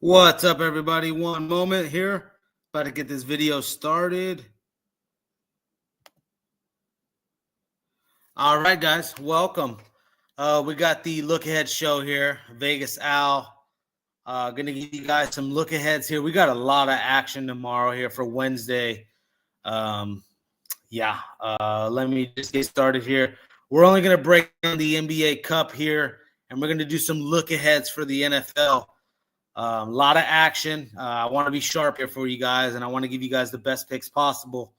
What's up, everybody? One moment here. About to get this video started. All right, guys. Welcome. We got the look ahead show here. Vegas Al. Going to give you guys some look aheads here. We got a lot of action tomorrow here for Wednesday. Let me just get started here. We're only going to break down the NBA Cup here, and we're going to do some look aheads for the NFL. A lot of action. I want to be sharp here for you guys, and I want to give you guys the best picks possible.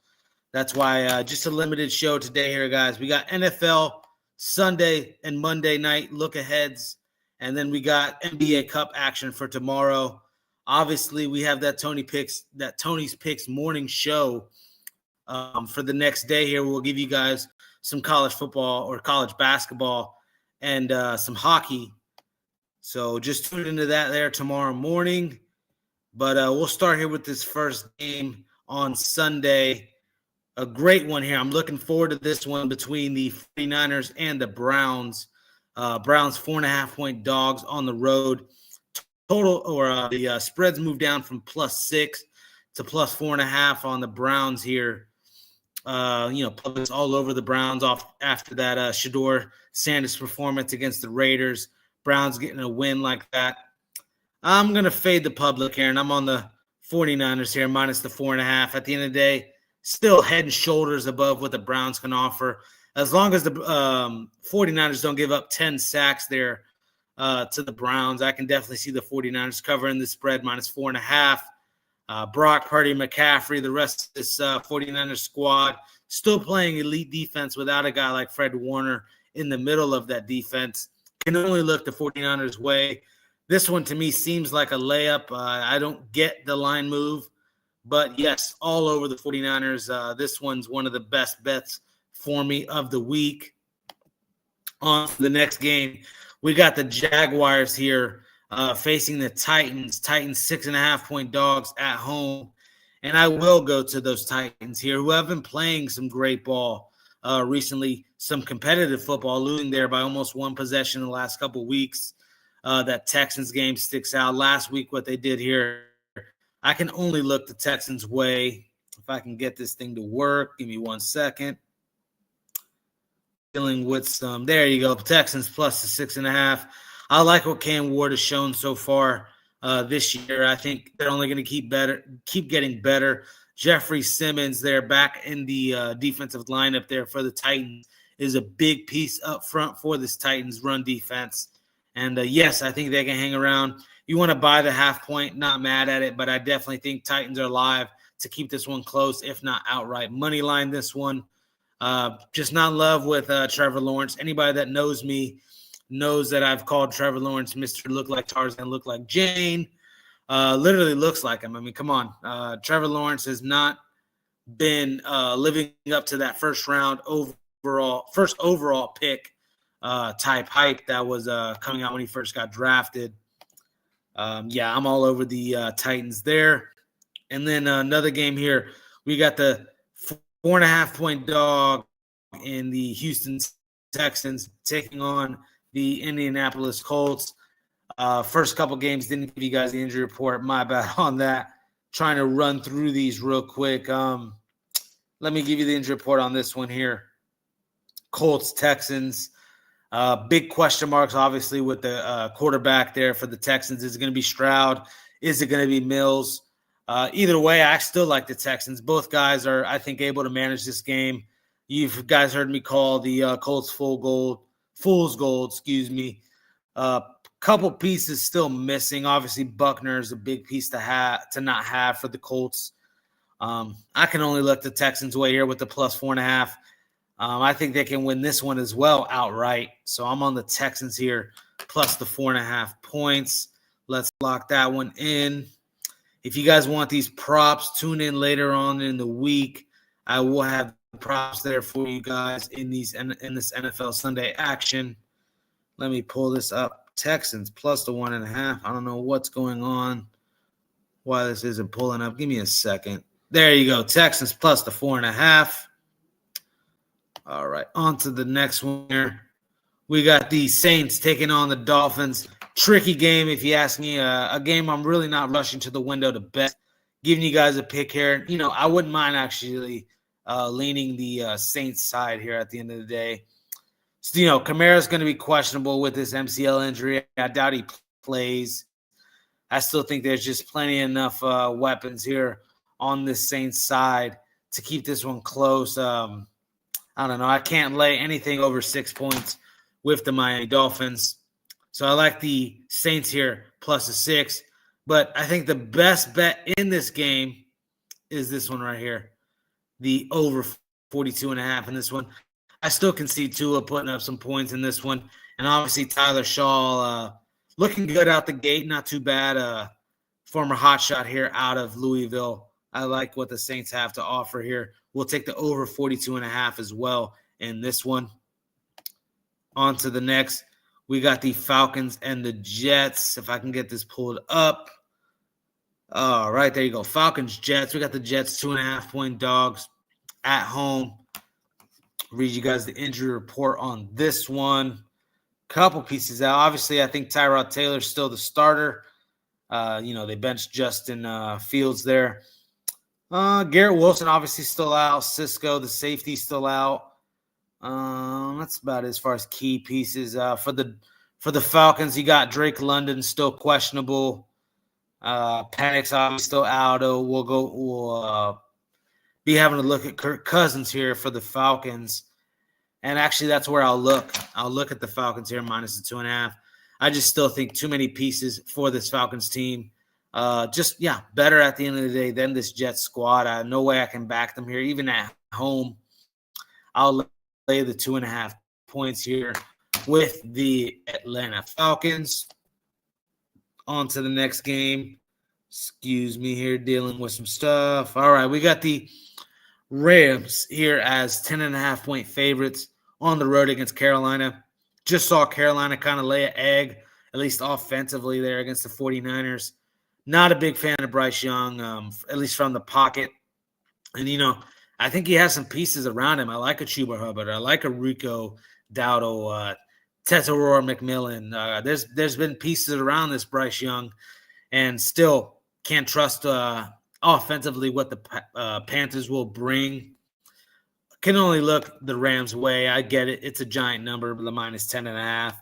That's why just a limited show today here, guys. We got NFL Sunday and Monday night look-aheads, and then we got NBA Cup action for tomorrow. Obviously, we have that Tony's Picks morning show for the next day here. We'll give you guys some college football or college basketball and some hockey. So just tune into that there tomorrow morning. But we'll start here with this first game on Sunday. A great one here. I'm looking forward to this one between the 49ers and the Browns. Browns 4.5-point dogs on the road. The spreads moved down from +6 to +4.5 on the Browns here. Public's all over the Browns off after that Shedeur Sanders performance against the Raiders. Browns getting a win like that. I'm going to fade the public here, and I'm on the 49ers here, minus the 4.5. At the end of the day, still head and shoulders above what the Browns can offer. As long as the 49ers don't give up 10 sacks there to the Browns, I can definitely see the 49ers covering the spread, minus 4.5. Brock Purdy, McCaffrey, the rest of this 49ers squad still playing elite defense without a guy like Fred Warner in the middle of that defense. Can only look the 49ers way. This one to me seems like a layup. I don't get the line move, but yes, all over the 49ers. This one's one of the best bets for me of the week. On to the next game, we got the Jaguars here facing the Titans. Titans 6.5-point dogs at home, and I will go to those Titans here who have been playing some great ball recently. Some competitive football, losing there by almost one possession in the last couple of weeks. That Texans game sticks out. Last week, what they did here, I can only look the Texans' way. If I can get this thing to work, give me 1 second. Dealing with some, there you go, Texans plus the 6.5. I like what Cam Ward has shown so far this year. I think they're only going to keep getting better. Jeffrey Simmons there back in the defensive lineup there for the Titans is a big piece up front for this Titans run defense. And yes, I think they can hang around. You want to buy the half point, not mad at it, but I definitely think Titans are live to keep this one close, if not outright money line this one. Just not in love with Trevor Lawrence. Anybody that knows me knows that I've called Trevor Lawrence Mr. Look Like Tarzan, Look Like Jane. Literally looks like him. I mean, come on. Trevor Lawrence has not been living up to that first overall pick type hype that was coming out when he first got drafted. I'm all over the Titans there. And then another game here, we got the 4.5-point dog in the Houston Texans taking on the Indianapolis Colts. First couple games didn't give you guys the injury report. My bad on that. Trying to run through these real quick. Let me give you the injury report on this one here. Colts, Texans. Big question marks, obviously, with the quarterback there for the Texans. Is it going to be Stroud? Is it going to be Mills? Either way, I still like the Texans. Both guys are, I think, able to manage this game. You guys heard me call the Colts fool's gold, couple pieces still missing. Obviously, Buckner is a big piece to not have for the Colts. I can only look the Texans' way here with the plus 4.5. I think they can win this one as well outright. So I'm on the Texans here plus the 4.5 points. Let's lock that one in. If you guys want these props, tune in later on in the week. I will have the props there for you guys in this NFL Sunday action. Let me pull this up. Texans plus the 1.5. I don't know what's going on, why this isn't pulling up. Give me a second. There you go. Texans plus the 4.5. All right, on to the next one here. We got the Saints taking on the Dolphins. tricky game, if you ask me. A game I'm really not rushing to the window to bet. Giving you guys a pick here. I wouldn't mind actually leaning the Saints side here at the end of the day. So, Kamara's going to be questionable with this MCL injury. I doubt he plays. I still think there's just plenty enough weapons here on this Saints side to keep this one close. I don't know. I can't lay anything over 6 points with the Miami Dolphins. So I like the Saints here plus a 6. But I think the best bet in this game is this one right here, the over 42.5 in this one. I still can see Tua putting up some points in this one. And obviously Tyler Shaw looking good out the gate, not too bad. Former hotshot here out of Louisville. I like what the Saints have to offer here. We'll take the over 42.5 as well in this one. On to the next. We got the Falcons and the Jets. If I can get this pulled up. All right, there you go. Falcons, Jets. We got the Jets 2.5-point dogs at home. Read you guys the injury report on this one. Couple pieces out. Obviously, I think Tyrod Taylor's still the starter. They benched Justin Fields there. Garrett Wilson obviously still out. Cisco, the safety, still out. That's about it as far as key pieces. For the Falcons, you got Drake London still questionable. Penix obviously still out. We'll be having to look at Kirk Cousins here for the Falcons. And actually, that's where I'll look. I'll look at the Falcons here minus the 2.5. I just still think too many pieces for this Falcons team. Better at the end of the day than this Jets squad. No way I can back them here, even at home. I'll lay the 2.5 points here with the Atlanta Falcons. On to the next game. Excuse me here, dealing with some stuff. All right, we got the Rams here as 10.5-point favorites on the road against Carolina. Just saw Carolina kind of lay an egg, at least offensively there against the 49ers. Not a big fan of Bryce Young, at least from the pocket. And, I think he has some pieces around him. I like a Chuba Hubbard. I like a Rico Dowdle, Tetairoa McMillan. There's been pieces around this Bryce Young, and still can't trust offensively what the Panthers will bring. Can only look the Rams' way. I get it. It's a giant number, the minus 10.5.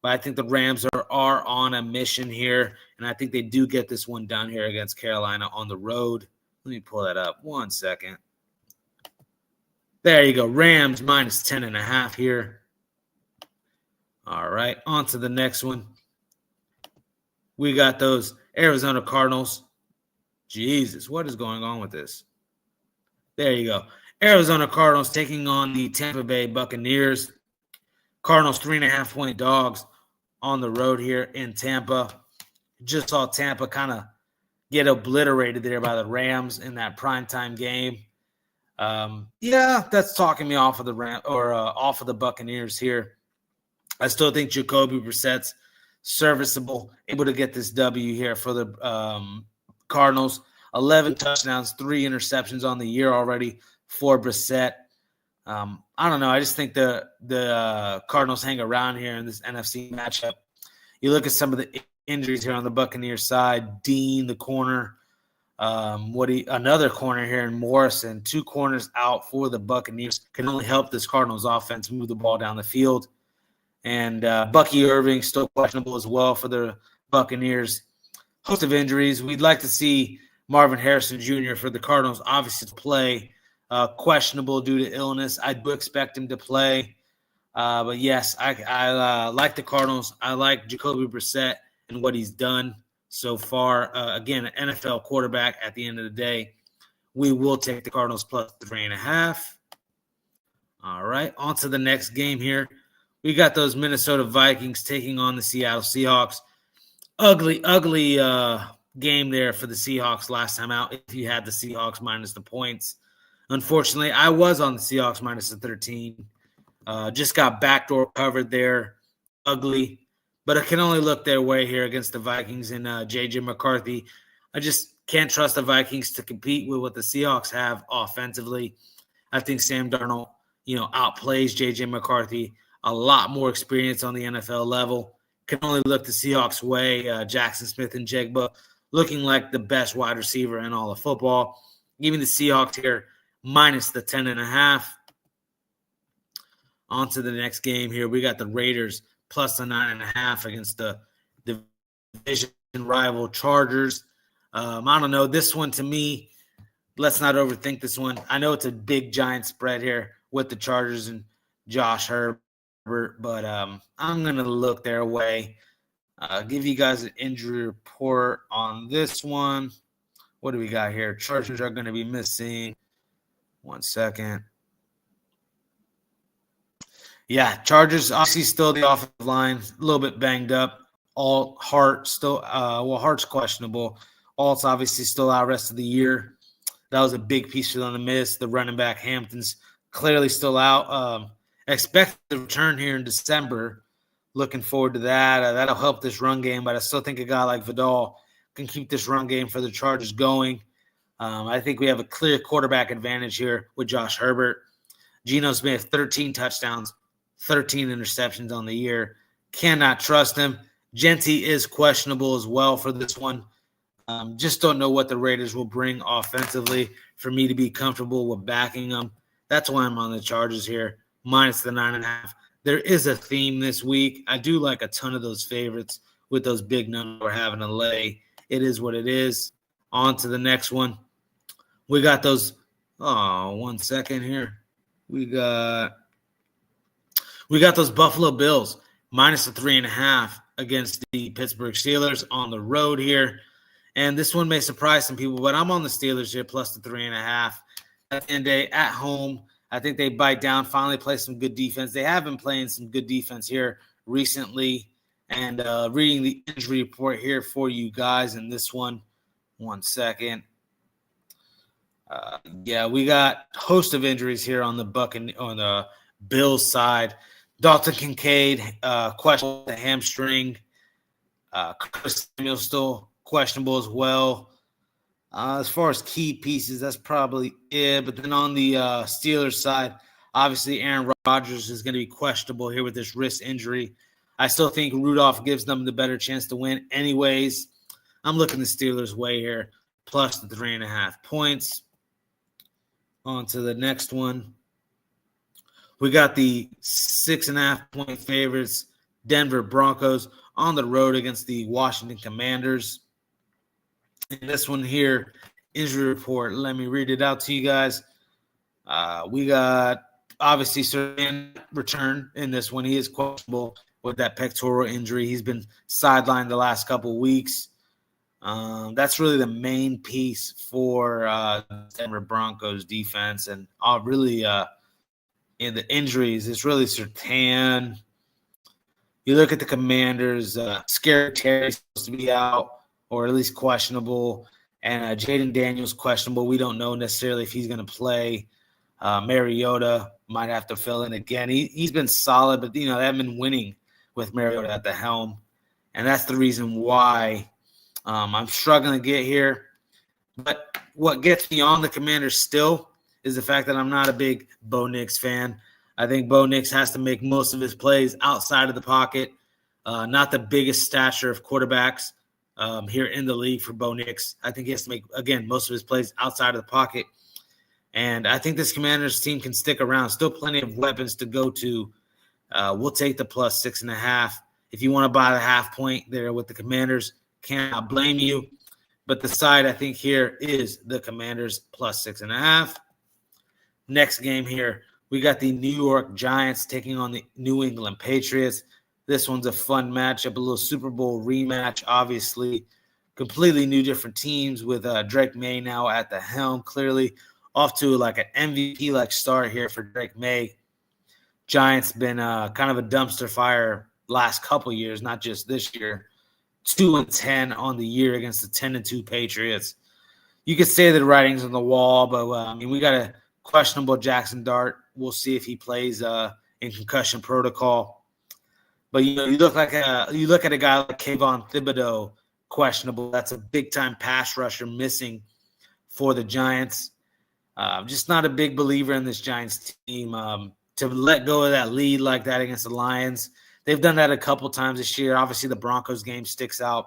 But I think the Rams are on a mission here, and I think they do get this one done here against Carolina on the road. Let me pull that up. 1 second. There you go. Rams minus 10.5 here. All right, on to the next one. We got those Arizona Cardinals. Jesus, what is going on with this? There you go. Arizona Cardinals taking on the Tampa Bay Buccaneers. Cardinals 3.5-point dogs on the road here in Tampa. Just saw Tampa kind of get obliterated there by the Rams in that primetime game. That's talking me off of the off of the Buccaneers here. I still think Jacoby Brissett's serviceable, able to get this W here for the Cardinals. 11 touchdowns, 3 interceptions on the year already for Brissett. I don't know. I just think the Cardinals hang around here in this NFC matchup. You look at some of the injuries here on the Buccaneers side. Dean, the corner. Another corner here in Morrison. 2 corners out for the Buccaneers. Can only help this Cardinals offense move the ball down the field. And Bucky Irving still questionable as well for the Buccaneers. Host of injuries. We'd like to see Marvin Harrison Jr. for the Cardinals obviously to play. Questionable due to illness. I do expect him to play. But yes, I like the Cardinals. I like Jacoby Brissett and what he's done so far. Again, an NFL quarterback at the end of the day. We will take the Cardinals plus 3.5. All right, on to the next game here. We got those Minnesota Vikings taking on the Seattle Seahawks. Ugly game there for the Seahawks last time out, if you had the Seahawks minus the points. Unfortunately, I was on the Seahawks minus the 13. Just got backdoor covered there. Ugly. But I can only look their way here against the Vikings and J.J. McCarthy. I just can't trust the Vikings to compete with what the Seahawks have offensively. I think Sam Darnold, outplays J.J. McCarthy. A lot more experience on the NFL level. can only look the Seahawks way. Jackson Smith and Jigba looking like the best wide receiver in all of football. Give me the Seahawks here minus the 10.5. On to the next game here. We got the Raiders plus the 9.5 against the division rival Chargers. I don't know. This one, to me, let's not overthink this one. I know it's a big, giant spread here with the Chargers and Josh Herbert, but I'm going to look their way. Give you guys an injury report on this one. What do we got here? Chargers are going to be missing. 1 second. Yeah, Chargers obviously still the offensive line, a little bit banged up. Hart's questionable. Alt's obviously still out rest of the year. That was a big piece for them to miss. The running back Hampton's clearly still out. Expect to return here in December. Looking forward to that. That'll help this run game, but I still think a guy like Vidal can keep this run game for the Chargers going. I think we have a clear quarterback advantage here with Josh Herbert. Geno Smith, 13 touchdowns, 13 interceptions on the year. Cannot trust him. Genty is questionable as well for this one. Just don't know what the Raiders will bring offensively for me to be comfortable with backing them. That's why I'm on the Chargers here, minus the 9.5. There is a theme this week. I do like a ton of those favorites with those big numbers we're having to lay. It is what it is. On to the next one. We got those. 1 second here. We got those Buffalo Bills minus the 3.5 against the Pittsburgh Steelers on the road here. And this one may surprise some people, but I'm on the Steelers here plus the 3.5. At the end of the day, at home, I think they bite down, finally play some good defense. They have been playing some good defense here recently. And reading the injury report here for you guys in this one. 1 second. We got a host of injuries here on the Bills side. Dalton Kincaid, questionable with the hamstring. Chris Samuel still questionable as well. As far as key pieces, that's probably it. But then on the Steelers side, obviously Aaron Rodgers is going to be questionable here with this wrist injury. I still think Rudolph gives them the better chance to win anyways. I'm looking the Steelers' way here, plus the 3.5 points. On to the next one. We got the 6.5 point favorites, Denver Broncos, on the road against the Washington Commanders. And this one here, injury report. Let me read it out to you guys. We got, obviously, Surtain return in this one. He is questionable with that pectoral injury. He's been sidelined the last couple weeks. That's really the main piece for Denver Broncos defense. And really in the injuries, it's really Surtain. You look at the Commanders, Scary Terry's supposed to be out or at least questionable. And Jaden Daniels questionable. We don't know necessarily if he's going to play. Mariota might have to fill in again. He's been solid, but, they haven't been winning with Mariota at the helm. And that's the reason why I'm struggling to get here. But what gets me on the Commanders still is the fact that I'm not a big Bo Nix fan. I think Bo Nix has to make most of his plays outside of the pocket. Not the biggest stature of quarterbacks here in the league for Bo Nix. I think he has to make, again, most of his plays outside of the pocket. And I think this Commanders team can stick around. Still plenty of weapons to go to. We'll take the plus 6.5. If you want to buy the half point there with the Commanders, cannot blame you. But the side I think here is the Commanders plus 6.5. Next game here, we got the New York Giants taking on the New England Patriots. This one's a fun matchup, a little Super Bowl rematch, obviously. Completely new, different teams with Drake May now at the helm. Clearly off to like an MVP-like start here for Drake May. Giants been kind of a dumpster fire last couple years, not just this year. 2-10 on the year against the 10-2 Patriots. You could say the writing's on the wall, but we got a questionable Jackson Dart. We'll see if he plays in concussion protocol. But you look at a guy like Kayvon Thibodeau, questionable. That's a big time pass rusher missing for the Giants. Just not a big believer in this Giants team. To let go of that lead like that against the Lions, They've done that a couple times this year. Obviously, the Broncos game sticks out.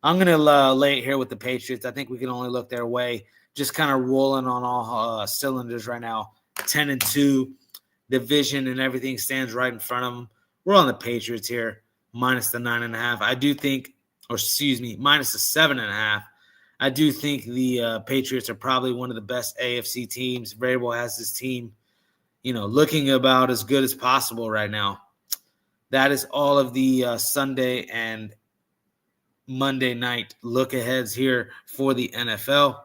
I'm going to lay it here with the Patriots. I think we can only look their way. Just kind of rolling on all cylinders right now. 10-2. Division and everything stands right in front of them. We're on the Patriots here, minus the 9.5. I do think, minus the 7.5. I do think the Patriots are probably one of the best AFC teams. Vrabel has his team, looking about as good as possible right now. That is all of the Sunday and Monday night look-aheads here for the NFL.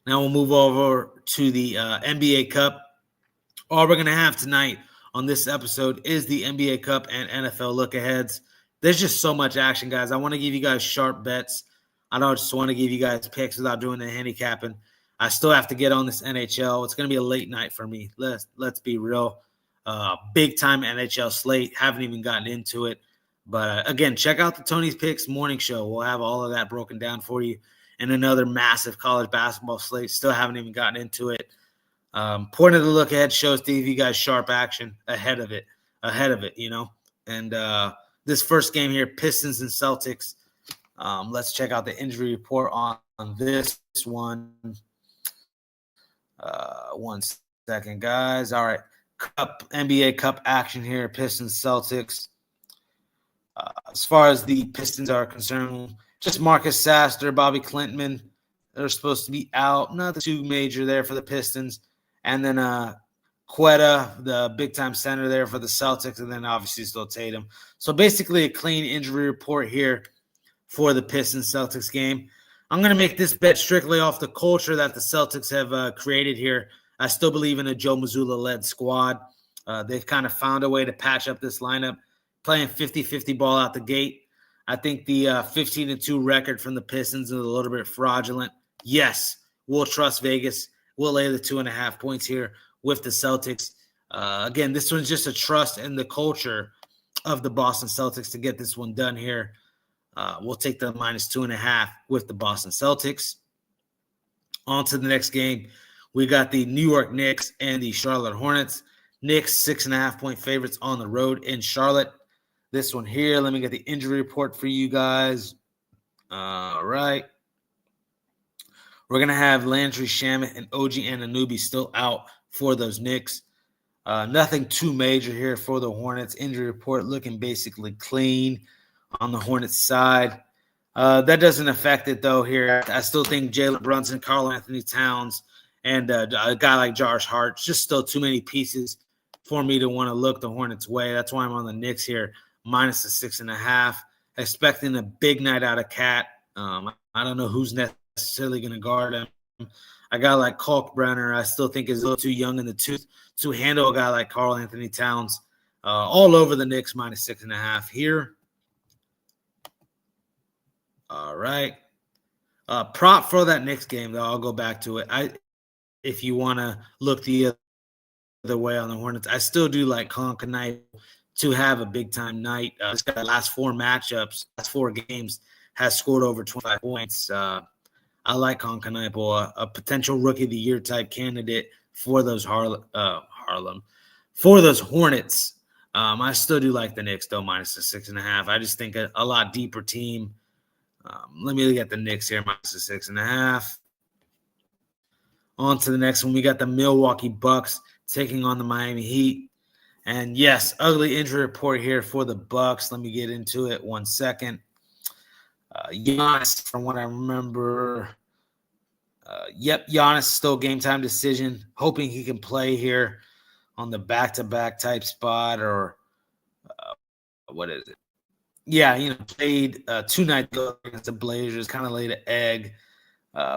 Now we'll move over to the NBA Cup. All we're going to have tonight on this episode is the NBA Cup and NFL look-aheads. There's just so much action, guys. I want to give you guys sharp bets. I don't just want to give you guys picks without doing the handicapping. I still have to get on this NHL. It's going to be a late night for me. Let's be real. Big-time NHL slate. Haven't even gotten into it. But, again, check out the Tony's Picks morning show. We'll have all of that broken down for you. And another massive college basketball slate. Still haven't even gotten into it. Point of the look ahead shows to give you guys sharp action ahead of it, And this first game here, Pistons and Celtics. Let's check out the injury report on this one. 1 second, guys. All right. NBA Cup action here, Pistons, Celtics. As far as the Pistons are concerned, just Marcus Sasser, Bobby Clinton, they're supposed to be out. Nothing too major there for the Pistons. And then Quetta, the big-time center there for the Celtics, and then obviously still Tatum. So basically a clean injury report here for the Pistons-Celtics game. I'm going to make this bet strictly off the culture that the Celtics have created here. I still believe in a Joe Mazzulla-led squad. They've kind of found a way to patch up this lineup, playing 50-50 ball out the gate. I think the 15-2 record from the Pistons is a little bit fraudulent. Yes, we'll trust Vegas. We'll lay the 2.5 points here with the Celtics. Again, this one's just a trust in the culture of the Boston Celtics to get this one done here. We'll take the minus 2.5 with the Boston Celtics. On to the next game. We got the New York Knicks and the Charlotte Hornets. Knicks 6.5-point favorites on the road in Charlotte. This one here, let me get the injury report for you guys. All right. We're going to have Landry Shamet and OG Anunoby still out for those Knicks. Nothing too major here for the Hornets. Injury report looking basically clean on the Hornets side. That doesn't affect it, though, here. I still think Jalen Brunson, Karl Anthony Towns, and a guy like Josh Hart, just still too many pieces for me to want to look the Hornets' way. That's why I'm on the Knicks here, minus the 6.5. Expecting a big night out of Cat. I don't know who's necessarily going to guard him. A guy like Kalkbrenner, I still think is a little too young in the tooth to handle a guy like Karl Anthony Towns. All over the Knicks, minus 6.5 here. All right. Prop for that Knicks game, though, I'll go back to it. If you want to look the other way on the Hornets, I still do like Colin Knight to have a big-time night. This guy, last 4 matchups, last 4 games, has scored over 25 points. I like Colin Knight, a potential Rookie of the Year type candidate for those for those Hornets. I still do like the Knicks, though, minus the 6.5. I just think a lot deeper team. Let me look at the Knicks here, minus the 6.5. On to the next one. We got the Milwaukee Bucks taking on the Miami Heat. And, yes, ugly injury report here for the Bucks. Let me get into it 1 second. Giannis, from what I remember, Giannis still game time decision. Hoping he can play here on the back-to-back type spot or what is it? Yeah, played 2 nights ago against the Blazers, kind of laid an egg.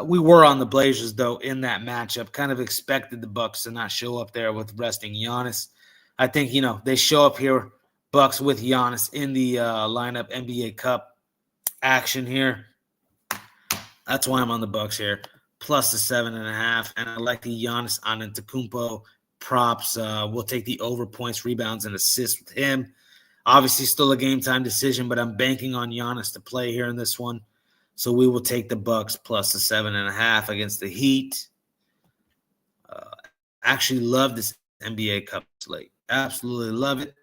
We were on the Blazers, though, in that matchup. Kind of expected the Bucks to not show up there with resting Giannis. I think, they show up here, Bucks with Giannis in the lineup NBA Cup action here. That's why I'm on the Bucks here, plus the 7.5. And I like the Giannis Antetokounmpo props. We'll take the over points, rebounds, and assists with him. Obviously, still a game time decision, but I'm banking on Giannis to play here in this one. So we will take the Bucks plus the 7.5 against the Heat. Actually love this NBA Cup slate. Absolutely love it.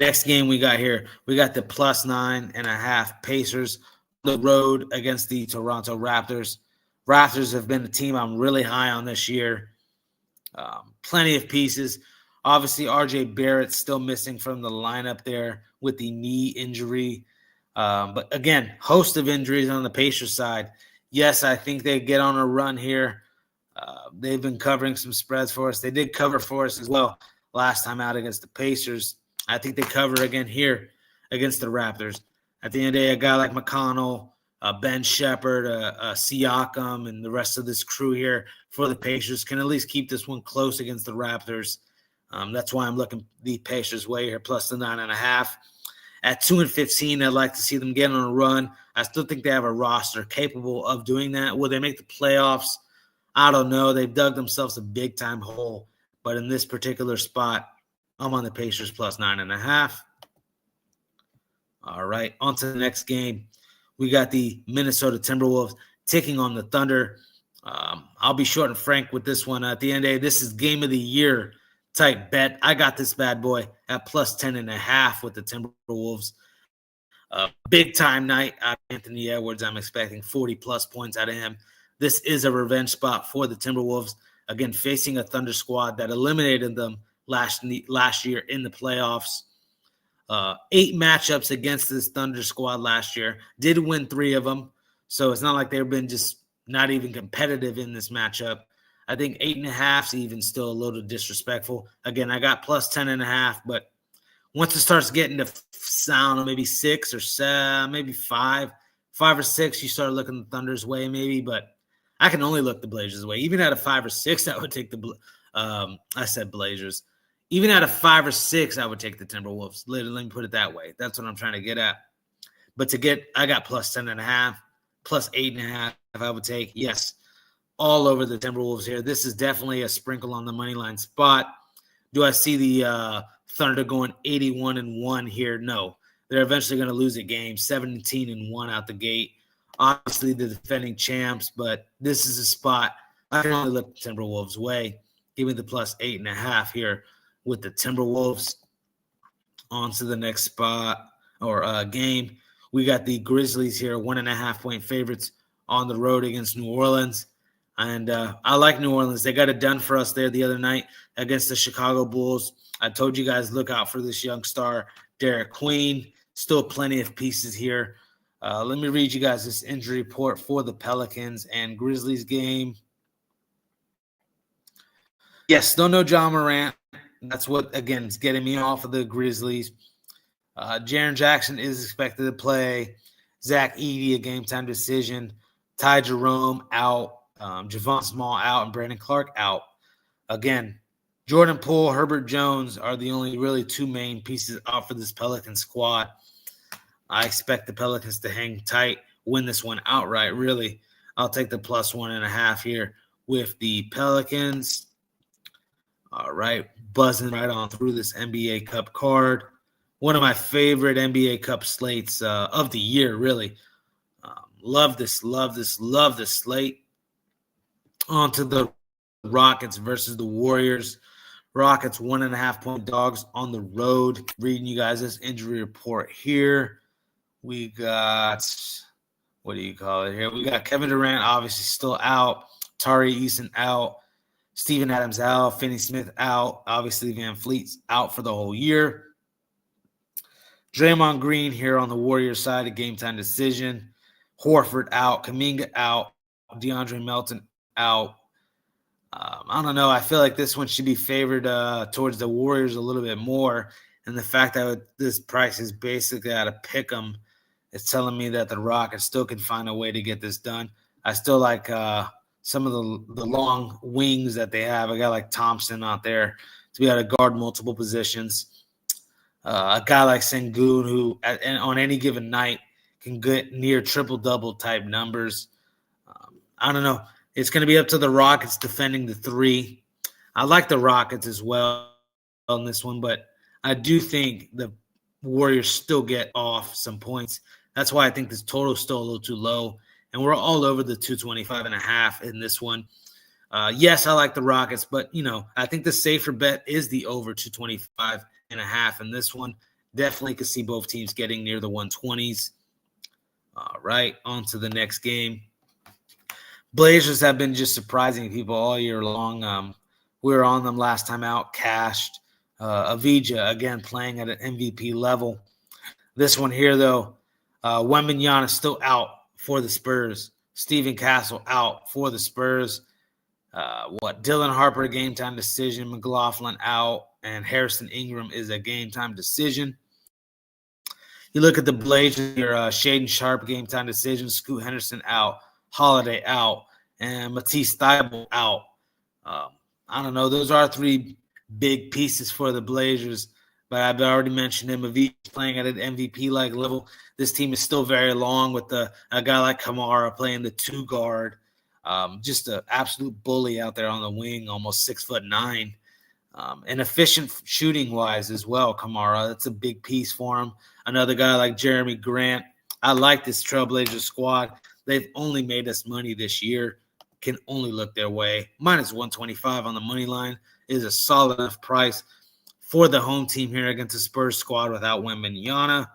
Next game we got here, we got the +9.5 Pacers on the road against the Toronto Raptors. Raptors have been a team I'm really high on this year. Plenty of pieces. Obviously, RJ Barrett's still missing from the lineup there with the knee injury. But again, host of injuries on the Pacers side. Yes, I think they get on a run here. They've been covering some spreads for us. They did cover for us as well last time out against the Pacers. I think they cover again here against the Raptors. At the end of the day, a guy like McConnell, Ben Shepherd, Siakam, and the rest of this crew here for the Pacers can at least keep this one close against the Raptors. That's why I'm looking the Pacers way here, plus the 9.5. At 2-15, I'd like to see them get on a run. I still think they have a roster capable of doing that. Will they make the playoffs? I don't know. They've dug themselves a big-time hole. But in this particular spot, I'm on the Pacers plus 9.5. All right, on to the next game. We got the Minnesota Timberwolves taking on the Thunder. I'll be short and frank with this one. At the end of the day, this is game of the year type bet. I got this bad boy at plus 10.5 with the Timberwolves. Big time night out of Anthony Edwards. I'm expecting 40-plus points out of him. This is a revenge spot for the Timberwolves. Again, facing a Thunder squad that eliminated them last year in the playoffs. 8 matchups against this Thunder squad last year. Did win 3 of them. So it's not like they've been just not even competitive in this matchup. I think 8.5 is even still a little disrespectful. Again, I got plus 10.5, but once it starts getting to sound maybe 6 or 7, maybe 5 or 6, you start looking the Thunder's way maybe, but I can only look the Blazers' way. Even at a 5 or 6, I would take I said Blazers. Even at a 5 or 6, I would take the Timberwolves. Let me put it that way. That's what I'm trying to get at. But I got plus 10.5, plus 8.5 I would take. Yes, all over the Timberwolves here. This is definitely a sprinkle on the money line spot. Do I see the Thunder going 81-1 here? No. They're eventually going to lose a game, 17-1 out the gate. Obviously, the defending champs, but this is a spot I can only look the Timberwolves' way. Give me the plus 8.5 here with the Timberwolves. On to the next spot or game. We got the Grizzlies here, 1.5-point favorites on the road against New Orleans. And I like New Orleans. They got it done for us there the other night against the Chicago Bulls. I told you guys, look out for this young star, Derek Queen. Still plenty of pieces here. Let me read you guys this injury report for the Pelicans and Grizzlies game. Yes, still no John Morant. That's what, again, is getting me off of the Grizzlies. Jaren Jackson is expected to play. Zach Edey, a game-time decision. Ty Jerome out. Javon Small out. And Brandon Clark out. Again, Jordan Poole, Herbert Jones are the only really 2 main pieces out for this Pelican squad. I expect the Pelicans to hang tight, win this one outright, really. I'll take the plus 1.5 here with the Pelicans. All right, buzzing right on through this NBA Cup card. One of my favorite NBA Cup slates of the year, really. Love this slate. On to the Rockets versus the Warriors. Rockets 1.5-point dogs on the road. Reading you guys this injury report here. We got, what do you call it here? We got Kevin Durant obviously still out. Tari Eason out. Steven Adams out. Finney Smith out. Obviously Van Fleet's out for the whole year. Draymond Green here on the Warriors side, a game-time decision. Horford out. Kuminga out. DeAndre Melton out. I don't know. I feel like this one should be favored towards the Warriors a little bit more. And the fact that this price is basically at a pick 'em, it's telling me that the Rockets still can find a way to get this done. I still like some of the long wings that they have. A guy like Thompson out there to be able to guard multiple positions. A guy like Sengun who on any given night can get near triple-double type numbers. I don't know. It's going to be up to the Rockets defending the 3. I like the Rockets as well on this one, but I do think the Warriors still get off some points. That's why I think this total is still a little too low, and we're all over the 225.5 in this one. Yes, I like the Rockets, but, I think the safer bet is the over 225.5 in this one. Definitely could see both teams getting near the 120s. All right, on to the next game. Blazers have been just surprising people all year long. We were on them last time out, cashed. Avija, again, playing at an MVP level. This one here, though, Wembanyama is still out for the Spurs. Stephen Castle out for the Spurs. Dylan Harper, game time decision. McLaughlin out. And Harrison Ingram is a game time decision. You look at the Blazers here, Shaden Sharp, game time decision. Scoot Henderson out. Holiday out. And Matisse Thybulle out. I don't know. Those are three big pieces for the Blazers. But I've already mentioned him. Avicii playing at an MVP-like level. This team is still very long with a guy like Kamara playing the 2 guard. Just an absolute bully out there on the wing, almost 6'9". And efficient shooting-wise as well, Kamara. That's a big piece for him. Another guy like Jeremy Grant. I like this Trailblazer squad. They've only made us money this year. Can only look their way. Minus 125 on the money line is a solid enough price for the home team here against the Spurs squad without Wembanyama.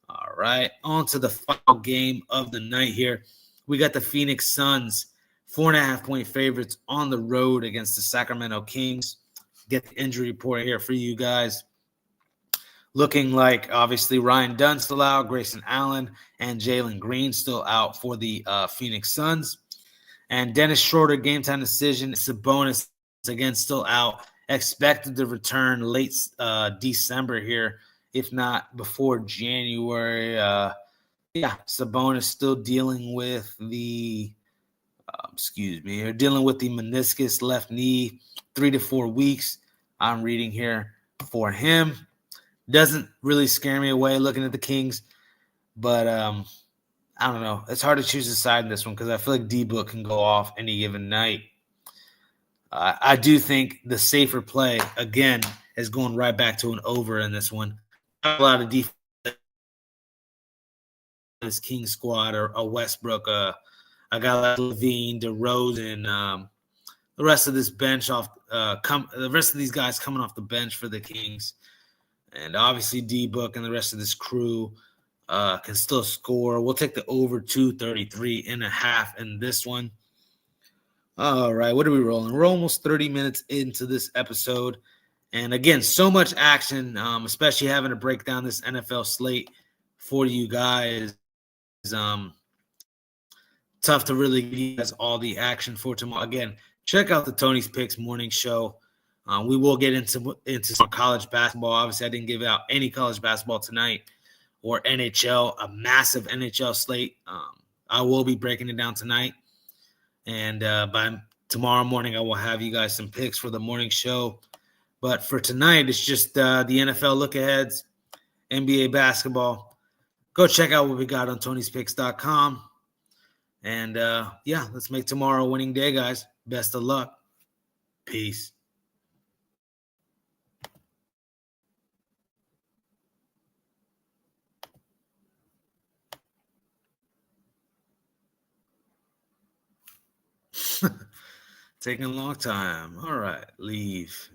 All right, on to the final game of the night here. We got the Phoenix Suns, 4.5-point favorites on the road against the Sacramento Kings. Get the injury report here for you guys. Looking like, obviously, Ryan Dunn still out, Grayson Allen, and Jalen Green still out for the Phoenix Suns. And Dennis Schroeder, game time decision. Sabonis, again, still out. Expected to return late December here, if not before January. Sabonis still dealing with the dealing with the meniscus left knee, 3 to 4 weeks. I'm reading here for him. Doesn't really scare me away looking at the Kings, but I don't know. It's hard to choose a side in this one because I feel like D-Book can go off any given night. I do think the safer play, again, is going right back to an over in this one. Not a lot of defense. This King squad or a Westbrook, a guy like Levine, DeRozan, the rest of this bench the rest of these guys coming off the bench for the Kings. And obviously D-Book and the rest of this crew can still score. We'll take the over 233.5 in this one. All right, what are we rolling? We're almost 30 minutes into this episode. And again, so much action, especially having to break down this NFL slate for you guys. Tough to really give you guys all the action for tomorrow. Again, check out the Tony's Picks morning show. We will get into some college basketball. Obviously, I didn't give out any college basketball tonight or NHL, a massive NHL slate. I will be breaking it down tonight. And by tomorrow morning, I will have you guys some picks for the morning show. But for tonight, it's just the NFL look-aheads, NBA basketball. Go check out what we got on Tony'sPicks.com. And, let's make tomorrow a winning day, guys. Best of luck. Peace. Taking a long time. All right, leave.